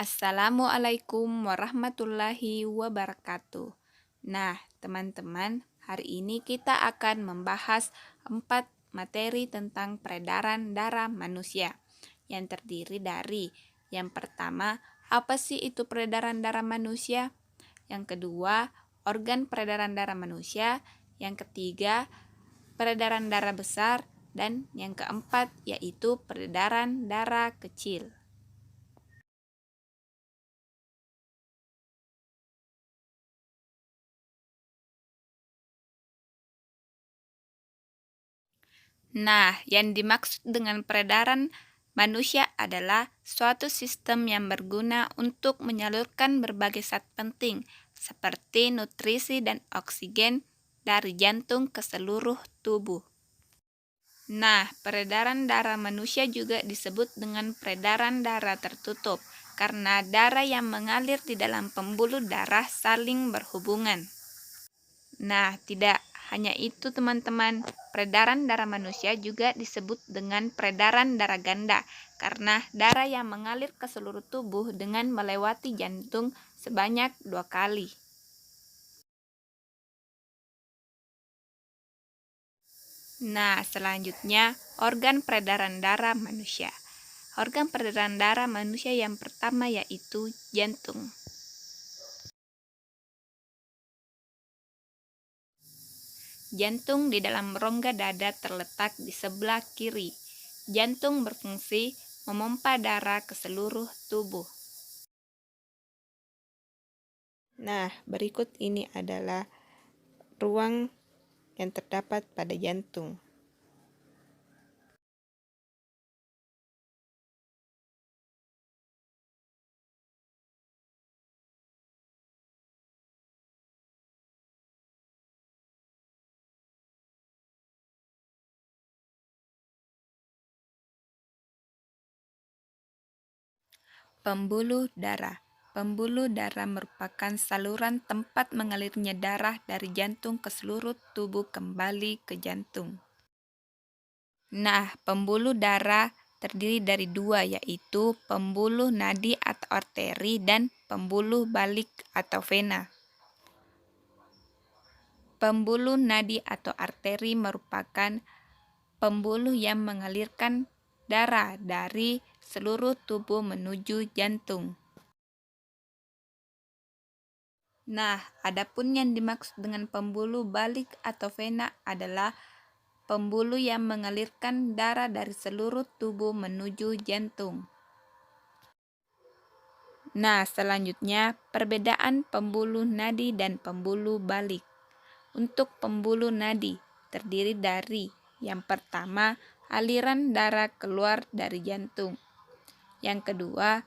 Assalamualaikum warahmatullahi wabarakatuh. Nah, teman-teman, hari ini kita akan membahas 4 materi tentang peredaran darah manusia yang terdiri dari yang pertama, apa sih itu peredaran darah manusia? Yang kedua, organ peredaran darah manusia. Yang ketiga, peredaran darah besar. Dan yang keempat, yaitu peredaran darah kecil. Nah, yang dimaksud dengan peredaran manusia adalah suatu sistem yang berguna untuk menyalurkan berbagai zat penting seperti nutrisi dan oksigen dari jantung ke seluruh tubuh. Nah, peredaran darah manusia juga disebut dengan peredaran darah tertutup karena darah yang mengalir di dalam pembuluh darah saling berhubungan. Nah, tidak hanya itu teman-teman, peredaran darah manusia juga disebut dengan peredaran darah ganda karena darah yang mengalir ke seluruh tubuh dengan melewati jantung sebanyak 2 kali. Nah, selanjutnya organ peredaran darah manusia. Organ peredaran darah manusia yang pertama yaitu jantung. Jantung di dalam rongga dada terletak di sebelah kiri. Jantung berfungsi memompa darah ke seluruh tubuh. Nah, berikut ini adalah ruang yang terdapat pada jantung. Pembuluh darah. Pembuluh darah merupakan saluran tempat mengalirnya darah dari jantung ke seluruh tubuh kembali ke jantung. Nah, pembuluh darah terdiri dari dua, yaitu pembuluh nadi atau arteri dan pembuluh balik atau vena. Pembuluh nadi atau arteri merupakan pembuluh yang mengalirkan darah dari seluruh tubuh menuju jantung. Nah, adapun yang dimaksud dengan pembuluh balik atau vena adalah pembuluh yang mengalirkan darah dari seluruh tubuh menuju jantung. Nah, selanjutnya perbedaan pembuluh nadi dan pembuluh balik. Untuk pembuluh nadi terdiri dari yang pertama, aliran darah keluar dari jantung. Yang kedua,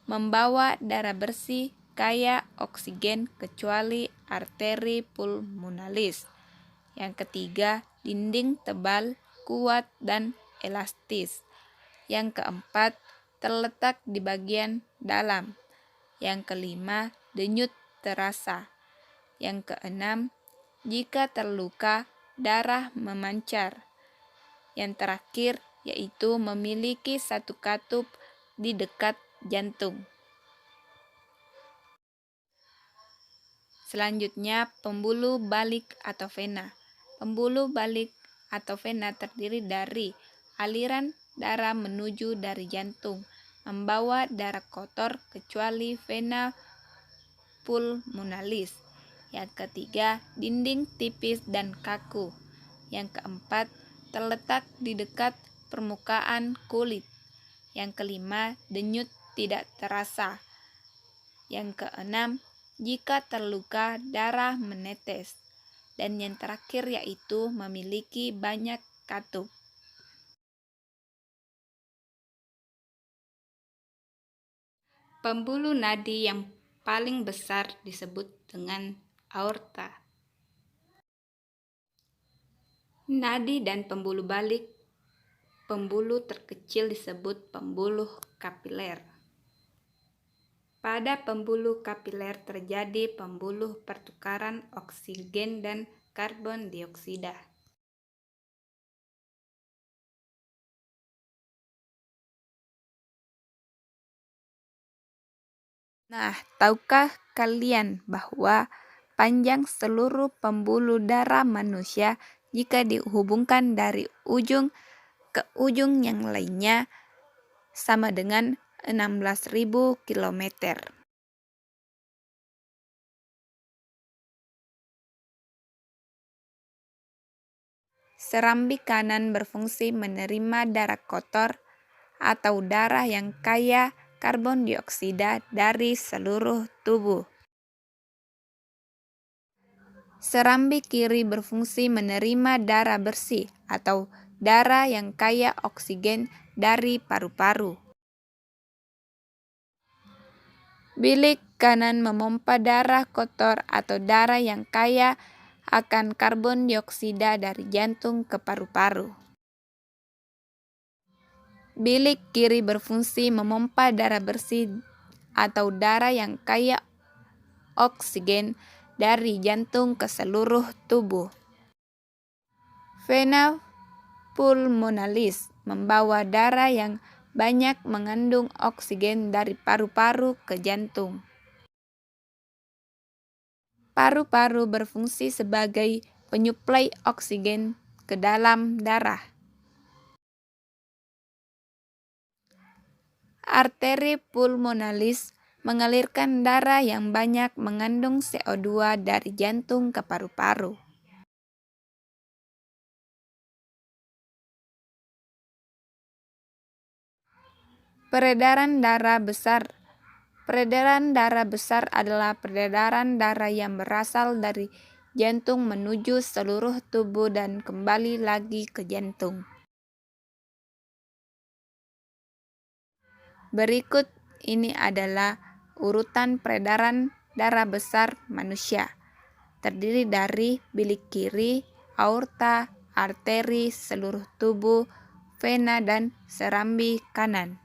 membawa darah bersih kaya oksigen kecuali arteri pulmonalis. Yang ketiga, dinding tebal, kuat, dan elastis. Yang keempat, terletak di bagian dalam. Yang kelima, denyut terasa. Yang keenam, jika terluka, darah memancar. Yang terakhir, yaitu memiliki satu katup di dekat jantung. Selanjutnya, pembuluh balik atau vena. Pembuluh balik atau vena terdiri dari aliran darah menuju dari jantung, membawa darah kotor kecuali vena pulmonalis. Yang ketiga, dinding tipis dan kaku. Yang keempat, terletak di dekat permukaan kulit. Yang kelima, denyut tidak terasa. Yang keenam, jika terluka darah menetes. Dan yang terakhir yaitu memiliki banyak katup. Pembuluh nadi yang paling besar disebut dengan aorta. Nadi dan pembuluh balik. Pembuluh terkecil disebut pembuluh kapiler. Pada pembuluh kapiler terjadi pembuluh pertukaran oksigen dan karbon dioksida. Nah, tahukah kalian bahwa panjang seluruh pembuluh darah manusia jika dihubungkan dari ujung ke ujung yang lainnya sama dengan 16.000 kilometer. Serambi kanan berfungsi menerima darah kotor atau darah yang kaya karbon dioksida dari seluruh tubuh. Serambi kiri berfungsi menerima darah bersih atau darah yang kaya oksigen dari paru-paru. Bilik kanan memompa darah kotor atau darah yang kaya akan karbon dioksida dari jantung ke paru-paru. Bilik kiri berfungsi memompa darah bersih atau darah yang kaya oksigen dari jantung ke seluruh tubuh. Vena pulmonalis membawa darah yang banyak mengandung oksigen dari paru-paru ke jantung. Paru-paru berfungsi sebagai penyuplai oksigen ke dalam darah. Arteri pulmonalis mengalirkan darah yang banyak mengandung CO2 dari jantung ke paru-paru. Peredaran darah besar. Peredaran darah besar adalah peredaran darah yang berasal dari jantung menuju seluruh tubuh dan kembali lagi ke jantung. Berikut ini adalah urutan peredaran darah besar manusia. Terdiri dari bilik kiri, aorta, arteri, seluruh tubuh, vena, dan serambi kanan.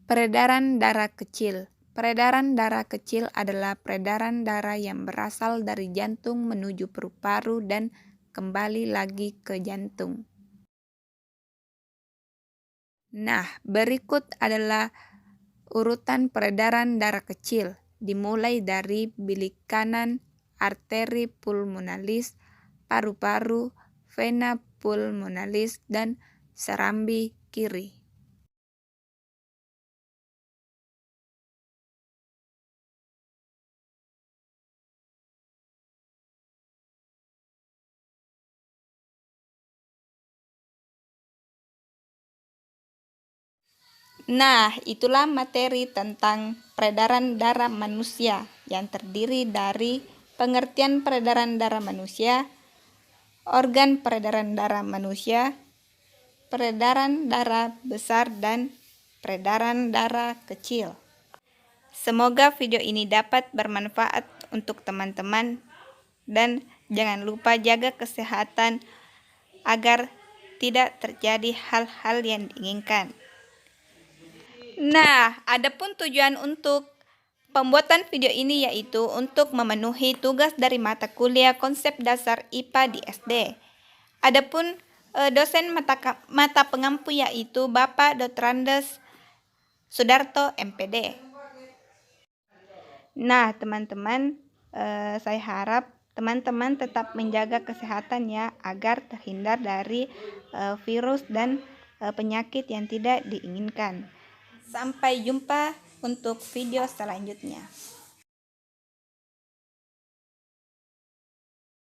Peredaran darah kecil. Peredaran darah kecil adalah peredaran darah yang berasal dari jantung menuju paru-paru dan kembali lagi ke jantung. Nah, berikut adalah urutan peredaran darah kecil, dimulai dari bilik kanan, arteri pulmonalis, paru-paru, vena pulmonalis, dan serambi kiri. Nah, itulah materi tentang peredaran darah manusia yang terdiri dari pengertian peredaran darah manusia, organ peredaran darah manusia, peredaran darah besar, dan peredaran darah kecil. Semoga video ini dapat bermanfaat untuk teman-teman dan jangan lupa jaga kesehatan agar tidak terjadi hal-hal yang diinginkan. Nah, adapun tujuan untuk pembuatan video ini yaitu untuk memenuhi tugas dari mata kuliah konsep dasar IPA di SD. Adapun dosen mata pengampu yaitu Bapak Dr. Andes Sudarto MPD. Nah, teman-teman, saya harap teman-teman tetap menjaga kesehatan ya agar terhindar dari virus dan penyakit yang tidak diinginkan. Sampai jumpa untuk video selanjutnya.